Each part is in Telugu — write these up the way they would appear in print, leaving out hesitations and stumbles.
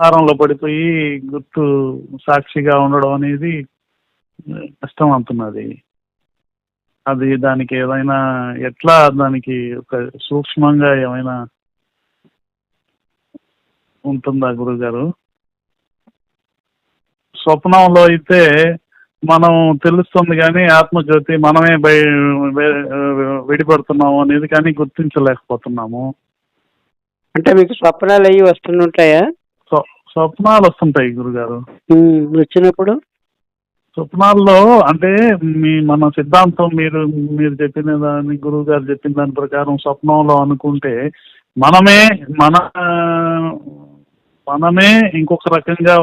హారంలో పడిపోయి గుర్తు సాక్షిగా ఉండడం అనేది కష్టం అవుతున్నది. అది దానికి ఏదైనా ఎట్లా దానికి ఒక సూక్ష్మంగా ఏమైనా ఉంటుందా గురుగారు? స్వప్నంలో అయితే మనం తెలుస్తుంది కానీ ఆత్మజ్యోతి మనమే విడిపడుతున్నాము అనేది కానీ గుర్తించలేకపోతున్నాము. అంటే మీకు స్వప్నాలు అవి వస్తుంటాయా? స్వప్నాలు వస్తుంటాయి గురుగారు. వచ్చినప్పుడు స్వప్నాల్లో అంటే మన సిద్ధాంతం మీరు చెప్పిన దాని గురువు గారు చెప్పిన దాని ప్రకారం స్వప్నంలో అనుకుంటే మనమే మనమే ఇంకొక రకంగా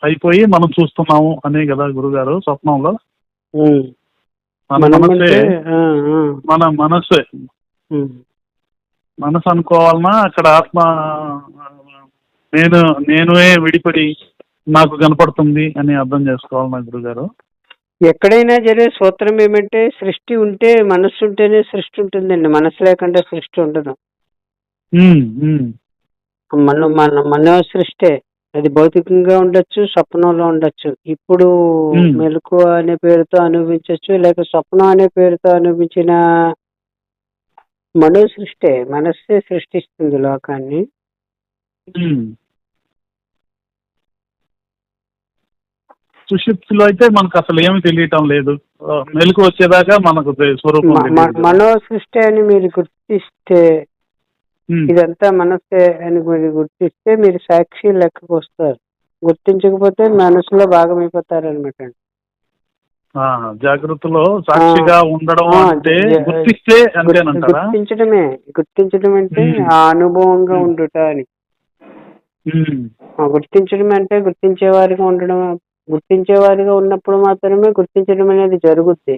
అయిపోయి మనం చూస్తున్నాము అనే కదా గురుగారు స్వప్నంలో. మన మనసు అనుకోవాలన్నా అక్కడ ఆత్మ నేనే విడిపడి నాకు కనపడుతుంది అని అర్థం చేసుకోవాలన్నా గురుగారు. ఎక్కడైనా జరిగే సూత్రం ఏమంటే సృష్టి ఉంటే మనస్సు ఉంటేనే సృష్టి ఉంటుందండి. మనసు లేకుండా సృష్టి ఉండదు. మన సృష్టి అది భౌతికంగా ఉండొచ్చు, స్వప్నంలో ఉండొచ్చు. ఇప్పుడు మెలకువ అనే పేరుతో అనుభవించవచ్చు, లేక స్వప్నం అనే పేరుతో అనుభవించిన మనో సృష్టి మనస్సే సృష్టిస్తుంది లోకాన్ని. సుషుప్తిలో అయితే మనకు అసలు ఏమి తెలియటం లేదు. మెలకు వచ్చేదాకా మనకు స్వరూపం మనో సృష్టి అని మీరు గుర్తిస్తే, ఇదంతా మనస్సే అని మీరు గుర్తిస్తే మీరు సాక్షి లెక్కకు వస్తారు. గుర్తించకపోతే మనసులో భాగమైపోతారు అనమాట. జాగ్రత్తలో సాక్షిగా ఉండడం అంటే గుర్తించడం అంటే ఆ అనుభవంగా ఉండుట అని. గుర్తించడం అంటే గుర్తించేవారిగా ఉండడం. గుర్తించేవారిగా ఉన్నప్పుడు మాత్రమే గుర్తించడం అనేది జరుగుద్ది.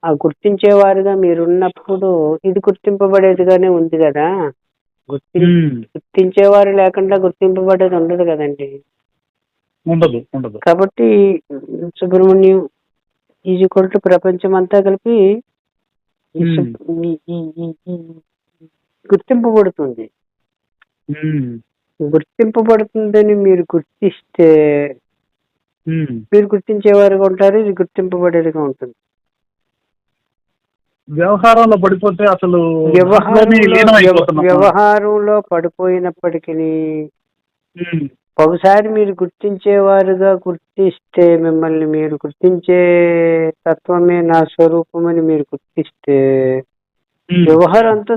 ఆ గుర్తించేవారుగా మీరున్నప్పుడు ఇది గుర్తింపబడేదిగానే ఉంది కదా. గుర్తించేవారు లేకుండా గుర్తింపబడేది ఉండదు కదండి. ఉండదు. కాబట్టి సుబ్రహ్మణ్యం ఈజీ కొరకు ప్రపంచం అంతా కలిపి గుర్తింపబడుతుంది. గుర్తింపబడుతుందని మీరు గుర్తిస్తే మీరు గుర్తించేవారుగా ఉంటారు, ఇది గుర్తింపబడేదిగా ఉంటుంది. వ్యవహారంలో పడిపోతే అసలు వ్యవహారంలో పడిపోయినప్పటికీ ఒకసారి మీరు గుర్తించేవారుగా గుర్తిస్తే, మిమ్మల్ని మీరు గుర్తించే తత్వమే నా స్వరూపం అని మీరు గుర్తిస్తే, వ్యవహారం అంతా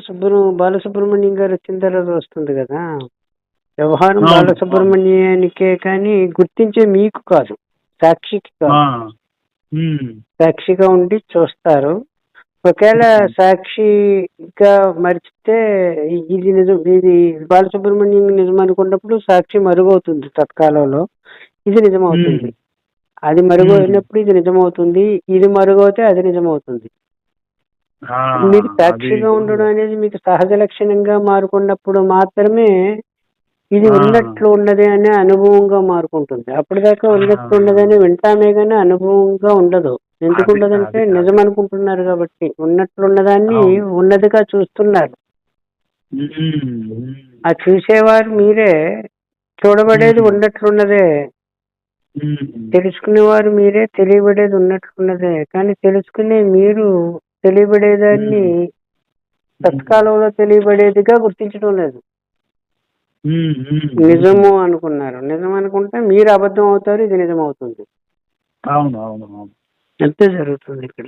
బాలసుబ్రహ్మణ్యం గారు వచ్చిన తర్వాత వస్తుంది కదా. వ్యవహారం బాలసుబ్రహ్మణ్యానికే కానీ గుర్తించే మీకు కాదు, సాక్షికి కాదు. సాక్షిగా ఉండి చూస్తారు. ఒకవేళ సాక్షిగా మరిచితే ఇది నిజం, ఇది బాలసుబ్రహ్మణ్యం నిజం అనుకున్నప్పుడు సాక్షి మరుగవుతుంది తత్కాలంలో. ఇది నిజమవుతుంది. అది మరుగైనప్పుడు ఇది నిజమవుతుంది. ఇది మరుగవుతే అది నిజమవుతుంది. మీకు సాక్షిగా ఉండడం అనేది మీకు సహజ లక్షణంగా మారుకున్నప్పుడు మాత్రమే ఇది ఉన్నట్లు ఉన్నదే అనే అనుభవంగా మారుకుంటుంది. అప్పటిదాకా ఉన్నట్లు ఉన్నదని వింటామే కానీ అనుభవంగా ఉండదు. ఎందుకు ఉండదంటే నిజం అనుకుంటున్నారు కాబట్టి. ఉన్నట్లున్నదాన్ని ఉన్నదిగా చూస్తున్నారు. ఆ చూసేవారు మీరే, చూడబడేది ఉన్నట్లున్నదే. తెలుసుకునేవారు మీరే, తెలియబడేది ఉన్నట్లున్నదే. కానీ తెలుసుకునే మీరు తెలియబడేదాన్ని తత్కాలంలో తెలియబడేదిగా గుర్తించడం లేదు. నిజము అనుకున్నారు. నిజం అనుకుంటే మీరు అబద్ధం అవుతారు, ఇది నిజం అవుతుంది. అవును. అంతే జరుగుతుంది ఇక్కడ.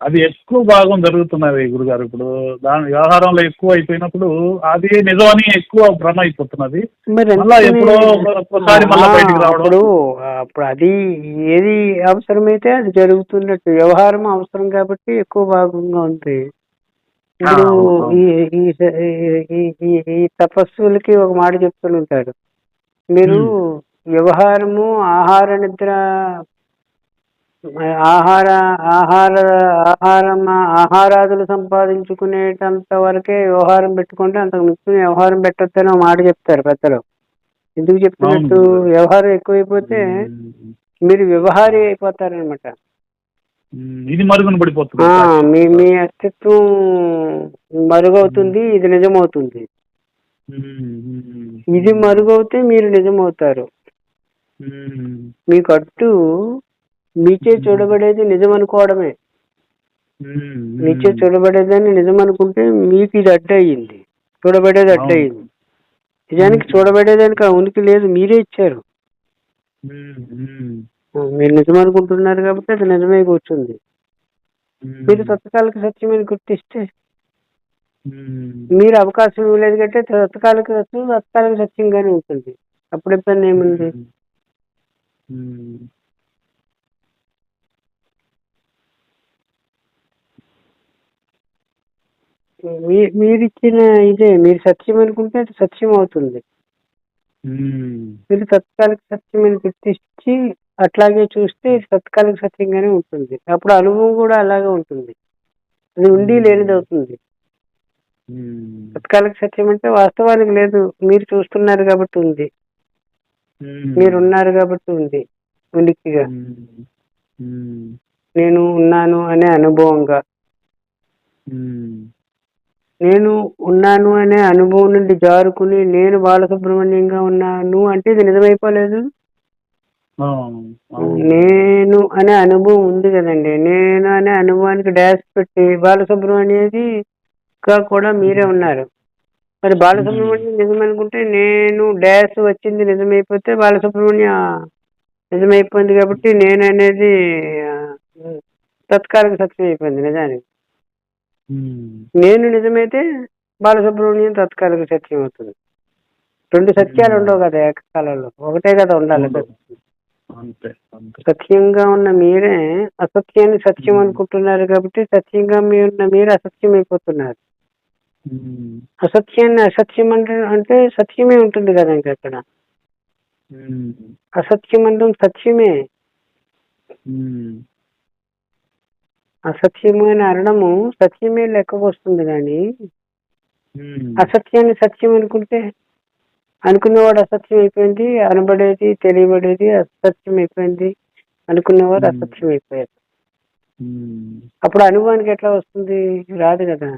అది ఎక్కువ భాగం జరుగుతున్నది గురుగారు. ఇప్పుడు దాని వ్యవహారంలో ఎక్కువ అయిపోయినప్పుడు అది నిజమని ఎక్కువ భ్రమ అయిపోతున్నది. అప్పుడు అది ఏది అవసరమైతే అది జరుగుతున్నట్టు. వ్యవహారం అవసరం కాబట్టి ఎక్కువ భాగంగా ఉంది. ఇప్పుడు ఈ తపస్సులకి ఒక మాట చెప్తుంటారు. మీరు వ్యవహారము ఆహార నిద్ర ఆహారాదులు సంపాదించుకునేటంత వరకే వ్యవహారం పెట్టుకుంటే అంతకు మించిన వ్యవహారం పెట్టొద్దని ఒక మాట చెప్తారు పెద్దలు. ఎందుకు చెప్తున్నట్టు? వ్యవహారం ఎక్కువైపోతే మీరు వ్యవహారీ అయిపోతారనమాట. ఇది మరుగున పడిపోతుంది. మీ అస్తిత్వం మరుగవుతుంది, ఇది నిజమవుతుంది. ఇది మరుగవుతే మీరు నిజమవుతారు. మీకు అట్టు మీచే చూడబడేది నిజం అనుకోవడమే. మీచే చూడబడేదాన్ని నిజం అనుకుంటే మీకు ఇది అడ్డు అయ్యింది, చూడబడేది అడ్డు అయ్యింది. నిజానికి చూడబడేదానికి ఆ ఉనికి లేదు, మీరే ఇచ్చారు. మీరు నిజం అనుకుంటున్నారు కాబట్టి అది నిజమే కూర్చుంది. మీరు తత్కాలిక సత్యమని గుర్తిస్తే మీరు అవకాశం ఇవ్వలేదు కంటే తత్కాలిక సత్యం తత్కాలిక సత్యంగానే ఉంటుంది. అప్పుడు ఇబ్బంది ఏముంది? మీరిచ్చిన ఇదే మీరు సత్యం అనుకుంటే అది సత్యం అవుతుంది. మీరు తత్కాలిక సత్యం అని గుర్తించి అట్లాగే చూస్తే తత్కాలిక సత్యంగానే ఉంటుంది. అప్పుడు అనుభవం కూడా అలాగే ఉంటుంది, అది ఉండి లేనిది అవుతుంది. తత్కాలిక సత్యం అంటే వాస్తవానికి లేదు, మీరు చూస్తున్నారు కాబట్టి ఉంది, మీరున్నారు కాబట్టి ఉంది ఉనికిగా. నేను ఉన్నాను అనే అనుభవంగా, నేను ఉన్నాను అనే అనుభవం నుండి జారుకుని నేను బాలసుబ్రహ్మణ్యంగా ఉన్నాను అంటే ఇది నిజమైపోలేదు. నేను అనే అనుభవం ఉంది కదండి, నేను అనే అనుభవానికి డాష్ పెట్టి బాలసుబ్రహ్మణ్యది కూడా మీరే ఉన్నారు. మరి బాలసుబ్రహ్మణ్యం నిజమనుకుంటే నేను డాష్ వచ్చింది నిజమైపోతే బాలసుబ్రహ్మణ్య నిజమైపోయింది కాబట్టి నేను అనేది తత్కాలిక సత్యం అయిపోయింది. నిజానికి నేను నిజమైతే బాలసుబ్రహ్మణ్యం తత్కాలిక సత్యం అవుతుంది. రెండు సత్యాలు ఉండవు కదా ఏకకాలంలో, ఒకటే కదా ఉండాలి. సత్యంగా ఉన్న మీరే అసత్యాన్ని సత్యం అనుకుంటున్నారు కాబట్టి సత్యంగా మీరు అసత్యం అయిపోతున్నారు. అసత్యాన్ని అసత్యం అంటే సత్యమే ఉంటుంది కదా ఇంకా అక్కడ. అసత్యం అంటే సత్యమే. అసత్యము అని అనడము సత్యమే లెక్కకు వస్తుంది కానీ అసత్యాన్ని సత్యం అనుకుంటే అనుకున్నవాడు అసత్యం అయిపోయింది, అనబడేది తెలియబడేది అసత్యం అయిపోయింది, అనుకున్నవాడు అసత్యం అయిపోయారు. అప్పుడు అనుభవానికి ఎట్లా వస్తుంది? రాదు కదా.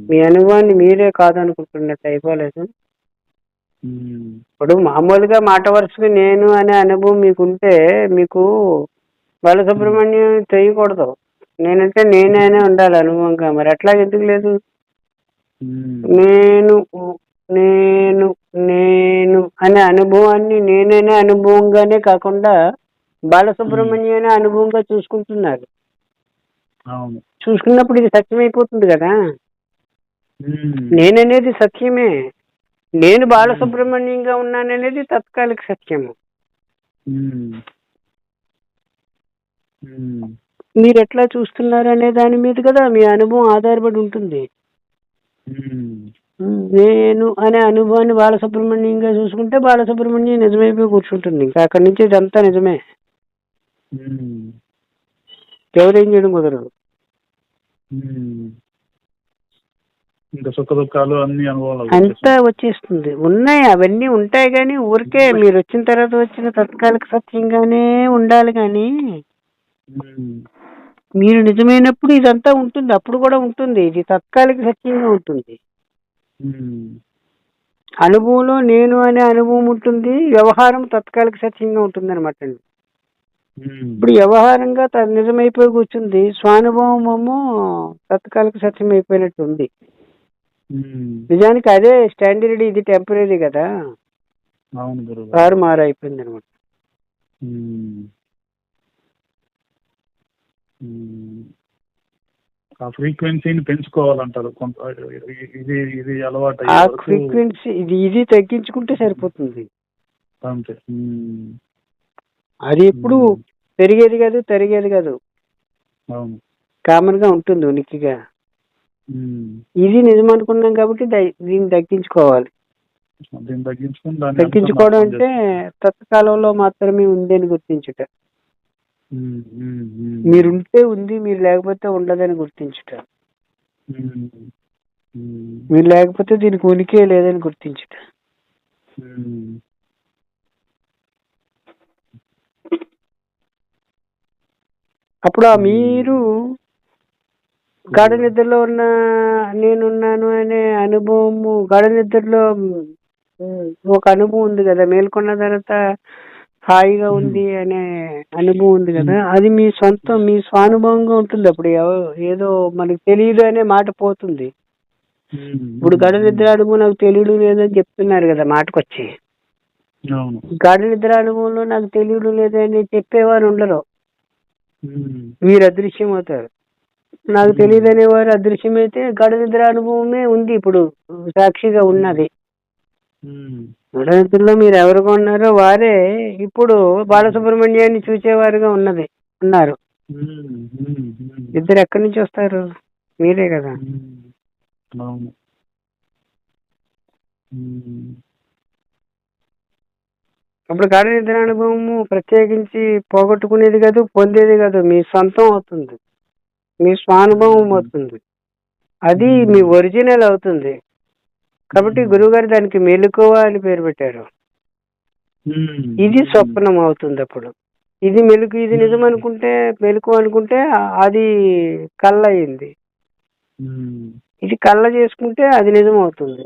మీ అనుభవాన్ని మీరే కాదనుకుంటున్నట్టు అయిపోలేదు. ఇప్పుడు మామూలుగా మాట వరుసగా నేను అనే అనుభవం మీకుంటే మీకు బాలసుబ్రహ్మణ్యం చేయకూడదు, నేనంటే నేనే ఉండాలి అనుభవంగా. మరి అట్లా ఎందుకు లేదు? నేను నేను నేను అనే అనుభవాన్ని నేననే అనుభవంగానే కాకుండా బాలసుబ్రహ్మణ్యం అనే అనుభవంగా చూసుకుంటున్నారు. చూసుకున్నప్పుడు ఇది సత్యమైపోతుంది కదా. నేననేది సత్యమే, నేను బాలసుబ్రహ్మణ్యంగా ఉన్నాననేది తత్కాలిక సత్యము. మీరు ఎట్లా చూస్తున్నారు అనే దాని మీద కదా మీ అనుభవం ఆధారపడి ఉంటుంది. నేను అనే అనుభవాన్ని బాలసుబ్రహ్మణ్యంగా చూసుకుంటే బాలసుబ్రహ్మణ్యం నిజమైపోయి కూర్చుంటుంది. ఇంకా అక్కడి నుంచి ఇదంతా నిజమే, ఎవరేం చేయడం కుదరదు. ఇంకా సుఖ దుఃఖాలు అన్ని అనుభవాలు అంతా వచ్చేస్తుంది. ఉన్నాయి, అవన్నీ ఉంటాయి కానీ ఊరికే మీరు వచ్చిన తర్వాత వచ్చిన తత్కాలిక సత్యంగానే ఉండాలి కానీ మీరు నిజమైనప్పుడు ఇదంతా ఉంటుంది, అప్పుడు కూడా ఉంటుంది. ఇది తత్కాలిక సత్యంగా ఉంటుంది. అనుభవంలో నేను అనే అనుభవం ఉంటుంది, వ్యవహారం తత్కాలిక సత్యంగా ఉంటుంది అనమాట అండి. ఇప్పుడు వ్యవహారంగా నిజమైపోయి కూర్చుంది, స్వానుభవము తత్కాలిక సత్యం అయిపోయినట్టు ఉంది. నిజానికి అదే స్టాండర్డ్, ఇది టెంపరీ కదా, మారు అయిపోయింది అనమాట. ఆ ఫ్రీక్వెన్సీని పెంచుకోవాలంటారు. ఇది ఇది అలవాటు, ఆ ఫ్రీక్వెన్సీ ఇది తగ్గించుకుంటే సరిపోతుంది. అంతే. అది ఎప్పుడు పెరిగేది కాదు, తరిగేది కాదు, కామన్ గా ఉంటుంది ఉనికిగా. ఇది నిజం అనుకున్నాం కాబట్టి దీన్ని తగ్గించుకోవాలి. తగ్గించుకోవడం అంటే తత్కాలంలో మాత్రమే ఉంది అని గుర్తించుట. మీరుంటే ఉంది, మీరు లేకపోతే ఉండదని గుర్తించుట. మీరు లేకపోతే దీనికి ఉనికే లేదని గుర్తించుట. అప్పుడు ఆ మీరు గాఢ నిద్రలో ఉన్న నేనున్నాను అనే అనుభవము, గాఢ నిద్రలో ఒక అనుభవం ఉంది కదా, మేల్కొన్న తర్వాత హాయిగా ఉంది అనే అనుభవం ఉంది కదా, అది మీ సొంతం, మీ స్వానుభవంగా ఉంటుంది. అప్పుడు ఏదో మనకు తెలియదు అనే మాట పోతుంది. ఇప్పుడు గాఢ నిద్ర అనుభవం నాకు తెలియడం లేదని చెప్తున్నారు కదా మాటకొచ్చి. గాఢ నిద్ర అనుభవంలో నాకు తెలియడం లేదని చెప్పేవారు ఉండరు, వీరు అదృశ్యం అవుతారు. నాకు తెలియదు అనేవారు అదృశ్యమైతే గాఢ నిద్ర అనుభవమే ఉంది ఇప్పుడు సాక్షిగా ఉన్నది. గాఢ నిద్రలో మీరు ఎవరుగా ఉన్నారో వారే ఇప్పుడు బాలసుబ్రహ్మణ్యాన్ని చూసేవారుగా ఉన్నారు. ఇద్దరు ఎక్కడి నుంచి వస్తారు? మీరే కదా. అప్పుడు గాఢ నిద్ర అనుభవము ప్రత్యేకించి పోగొట్టుకునేది కాదు, పొందేది కాదు, మీ సొంతం అవుతుంది, మీ స్వానుభవం అవుతుంది, అది మీ ఒరిజినల్ అవుతుంది. కాబట్టి గురువుగారు దానికి మెలకువ అని పేరు పెట్టారు. ఇది స్వప్నం అవుతుంది. అప్పుడు ఇది మెలకు, ఇది నిజం అనుకుంటే, మెలకు అనుకుంటే అది కళ్ళ అయింది. ఇది కళ్ళ చేసుకుంటే అది నిజం అవుతుంది.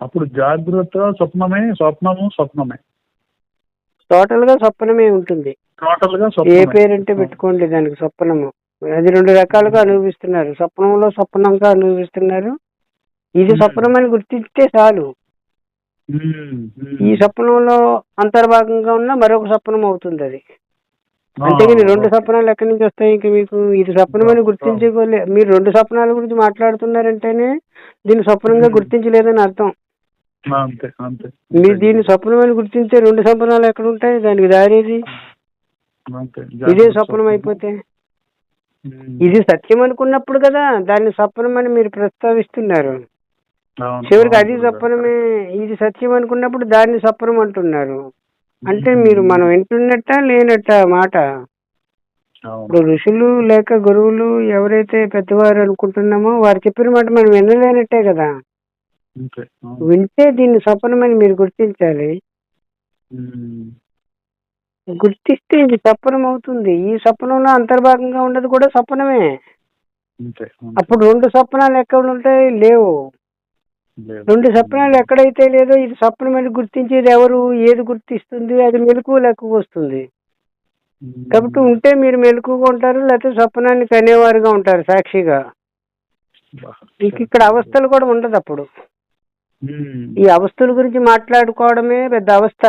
అప్పుడు జాగ్రత్త స్వప్నమే, స్వప్నమే టోటల్ గా స్వప్నమే ఉంటుంది. టోటల్ గా ఏ పేరంటే పెట్టుకోండి దానికి, స్వప్నము. అది రెండు రకాలుగా అనుభవిస్తున్నారు. స్వప్నంలో స్వప్నంగా అనుభవిస్తున్నారు. ఇది స్వప్నం అని గుర్తిస్తే చాలు. ఈ స్వప్నంలో అంతర్భాగంగా ఉన్న మరొక స్వప్నం అవుతుంది అది. అంతేగాని రెండు స్వప్నాలు ఎక్కడి నుంచి వస్తాయి? ఇంక మీకు ఇది స్వప్నం అని గుర్తించుకోలే. మీరు రెండు స్వప్నాల గురించి మాట్లాడుతున్నారంటేనే దీన్ని స్వప్నంగా గుర్తించలేదని అర్థం. మీరు దీన్ని స్వప్నం అని గుర్తించే రెండు స్వప్నాలు ఎక్కడ ఉంటాయి? దానికి దారేది? ఇదే స్వప్నం అయిపోతే ఇది సత్యం అనుకున్నప్పుడు కదా దాన్ని స్వప్నం అని మీరు ప్రస్తావిస్తున్నారు. చివరికి అది స్వప్నమే, ఇది సత్యం అనుకున్నప్పుడు దాన్ని స్వప్నం అంటున్నారు. అంటే మీరు మనం వింటున్నట్ట లేనట్ట మాట. ఇప్పుడు ఋషులు లేక గురువులు ఎవరైతే పెద్దవారు అనుకుంటున్నామో వారు చెప్పిన మాట మనం వినలేనట్టే కదా. వింటే దీన్ని స్వప్నమని మీరు గుర్తించాలి. గుర్తిస్తే ఇది స్వప్నం అవుతుంది. ఈ స్వప్నంలో అంతర్భాగంగా ఉండదు కూడా స్వప్నమే. అప్పుడు రెండు స్వప్నాలు ఎక్కడ ఉంటాయి? లేవు. రెండు స్వప్నాలు ఎక్కడైతే లేదో ఇది స్వప్నం అని గుర్తించేది ఎవరు? ఏది గుర్తిస్తుంది? అది మెలకువ లెక్కకు వస్తుంది. కాబట్టి ఉంటే మీరు మెలకువగా ఉంటారు, లేకపోతే స్వప్నాన్ని కనేవారుగా ఉంటారు సాక్షిగా. ఇక్కడ అవస్థలు కూడా ఉండదు. అప్పుడు ఈ అవస్థల గురించి మాట్లాడుకోవడమే పెద్ద అవస్థ.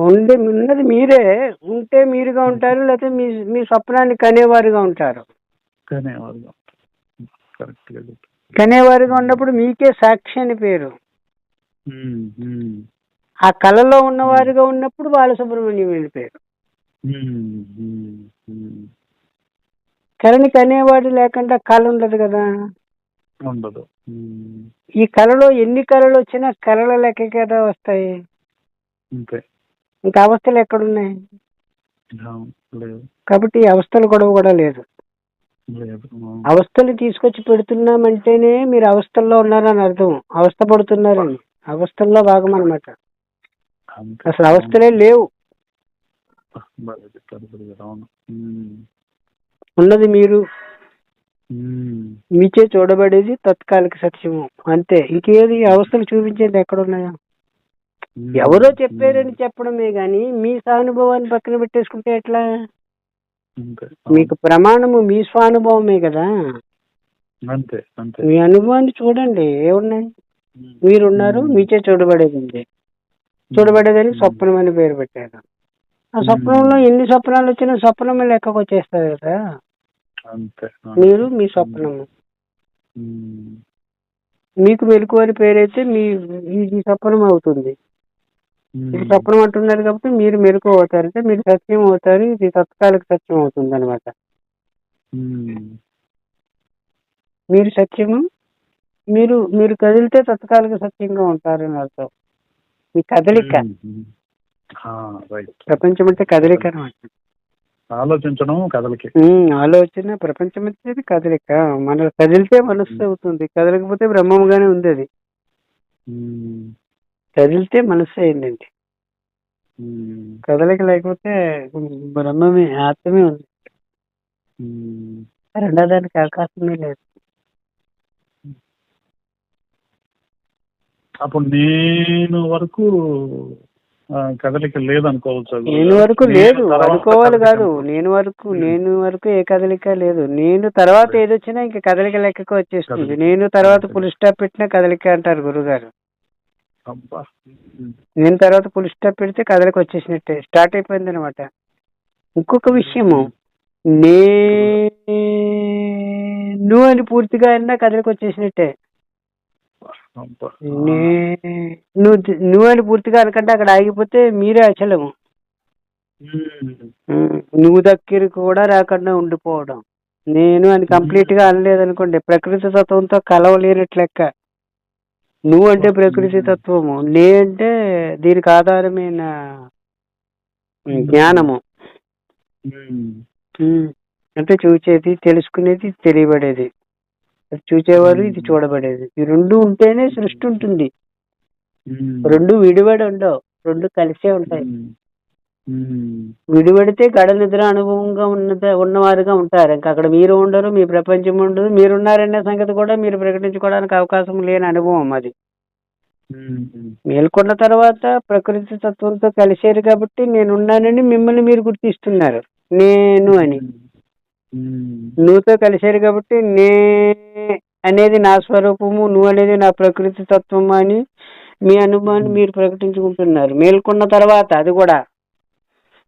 ఉన్నది మీరే. ఉంటే మీరుగా ఉంటారు, లేకపోతే మీ స్వప్నాన్ని కనేవారుగా ఉంటారు. కనేవారుగా ఉన్నప్పుడు మీకే సాక్షి అని పేరు. ఆ కళలో ఉన్నవారుగా ఉన్నప్పుడు బాలసుబ్రహ్మణ్యం అని పేరు. కళని కనేవాడు లేకుండా కళ ఉండదు కదా. ఈ కళలో ఎన్ని కళలు వచ్చినా కళల లెక్క కదా వస్తాయి. ఇంకా అవస్థలు ఎక్కడున్నాయి? కాబట్టి అవస్థలు గొడవ కూడా లేదు. అవస్థలు తీసుకొచ్చి పెడుతున్నామంటేనే మీరు అవస్థల్లో ఉన్నారని అర్థం. అవస్థ పడుతున్నారని, అవస్థల్లో భాగం అన్నమాట. అసలు అవస్థలే లేవు. ఉన్నది మీరు, మీచే చూడబడేది తత్కాలిక సత్యము అంతే. ఇంకేది అవస్థలు చూపించేది ఎక్కడున్నాయా? ఎవరో చెప్పారని చెప్పడమే గాని మీ సానుభవాన్ని పక్కన పెట్టేసుకుంటే ఎట్లా? మీకు ప్రమాణము మీ స్వానుభవమే కదా. మీ అనుభవాన్ని చూడండి, ఏమున్నాయి? మీరున్నారు, మీచే చూడబడేది ఉంది. చూడబడేదని స్వప్నం అని పేరు పెట్టారు. ఆ స్వప్నంలో ఎన్ని స్వప్నాలు వచ్చినా స్వప్నమే లెక్కకు వచ్చేస్తారు కదా. మీరు మీ స్వప్నము, మీకు మెలకు అని పేరైతే మీ స్వప్నం అవుతుంది. ఇది స్వప్నం అంటున్నారు కాబట్టి మీరు మెలకు అవుతారు, అంటే మీరు సత్యం అవుతారు. ఇది తత్కాలిక సత్యం అవుతుంది అనమాట. మీరు సత్యము, మీరు కదిలితే తత్కాలిక సత్యంగా ఉంటారు అని అర్థం. మీ కదలిక, ప్రపంచం అంటే కదలిక అనమాట. ఆలోచించడం కదలిక. ఆలోచన ప్రపంచం అంటే కదలిక. మన కదిలితే మనస్సు అవుతుంది, కదలకపోతే బ్రహ్మముగానే ఉంది. అది కదిలితే మనస్సు అయిందండి. ఉమ్, కదలిక లేకపోతే బ్రహ్మమే ఆత్మే ఉంది, ఉమ్. రెండో దానికి అవకాశమే లేదు. అప్పుడు నేను వరకు కదలిక లేదనుకోవచ్చు నేను వరకు లేదు అనుకోవాలి కాదు, ఉమ్, నేను వరకు ఏ కదలిక లేదు. నేను తర్వాత ఏదొచ్చినా ఇంకా కదలిక లెక్కకు వచ్చేస్తుంది. కదలిక. నేను తర్వాత అంతే. ఫుల్ స్టాప్ పెట్టినా కదలిక అంటారు గురుగారు. అబ్బా. ఉమ్, నేను తర్వాత ఫుల్ స్టాప్ పెడితే కదలిక వచ్చేసినట్టే, స్టార్ట్ అయిపోయింది అనమాట. ఇంకొక విషయము, ఉమ్. నేను అని పూర్తిగా అయినా కదలిక వచ్చేసినట్టే. అబ్బా. నువ్వు అని పూర్తిగా అనకంటే అక్కడ ఆగిపోతే మీరే అచలము. నువ్వు దగ్గర కూడా రాకుండా ఉండిపోవడం. నేను అని కంప్లీట్ గా అనలేదనుకోండి, ప్రకృతి తత్వంతో కలవలేనట్లు లెక్క. నువ్వు అంటే ప్రకృతి తత్వము, నే అంటే దీనికి ఆధారమైన జ్ఞానము. అంటే చూచేది, తెలుసుకునేది, తెలియబడేది. అది చూచేవారు, ఇది చూడబడేది. ఈ రెండు ఉంటేనే సృష్టి ఉంటుంది. రెండు విడివడి ఉండవు, రెండు కలిసే ఉంటాయి. విడిపడితే గడ నిద్ర అనుభవంగా ఉన్నవారుగా ఉంటారు. ఇంకా అక్కడ మీరు ఉండరు, మీ ప్రపంచం ఉండదు, మీరున్నారనే సంగతి కూడా మీరు ప్రకటించుకోవడానికి అవకాశం లేని అనుభవం అది. మేల్కొన్న తర్వాత ప్రకృతి తత్వంతో కలిసేరు కాబట్టి నేనున్నానని మిమ్మల్ని మీరు గుర్తిస్తున్నారు, నేను అని. నువ్వుతో కలిసేరు కాబట్టి నే అనేది నా స్వరూపము, నువ్వు అనేది నా ప్రకృతి తత్వము అని మీ అనుభవాన్ని మీరు ప్రకటించుకుంటున్నారు. మేల్కొన్న తర్వాత అది కూడా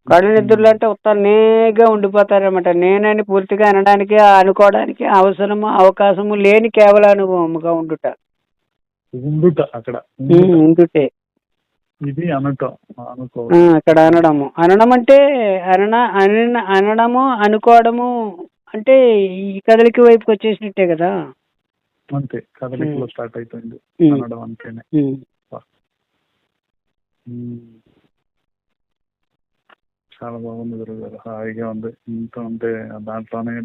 కళ్ళు నిద్రలు అంటే ఉత్తనేగా ఉండిపోతారన్నమాట. నేనని పూర్తిగా అనడానికి, అనుకోవడానికి అవసరము అవకాశము లేని కేవల అనుభవముగా ఉండుట అక్కడ ఉండుటే ఇది అనటం. అక్కడ అనడము, అనడం అంటే అనడము, అనుకోవడము అంటే ఈ కదలిక వైపుకి వచ్చేసినట్టే కదా. అంతే, కదలికలో స్టార్ట్ అయిపోయింది అనడం అంటేనే. చాలా బాగుంది గురుగారు, హాయిగా ఉంది. ఇంకా ఉంటే దాంట్లోనే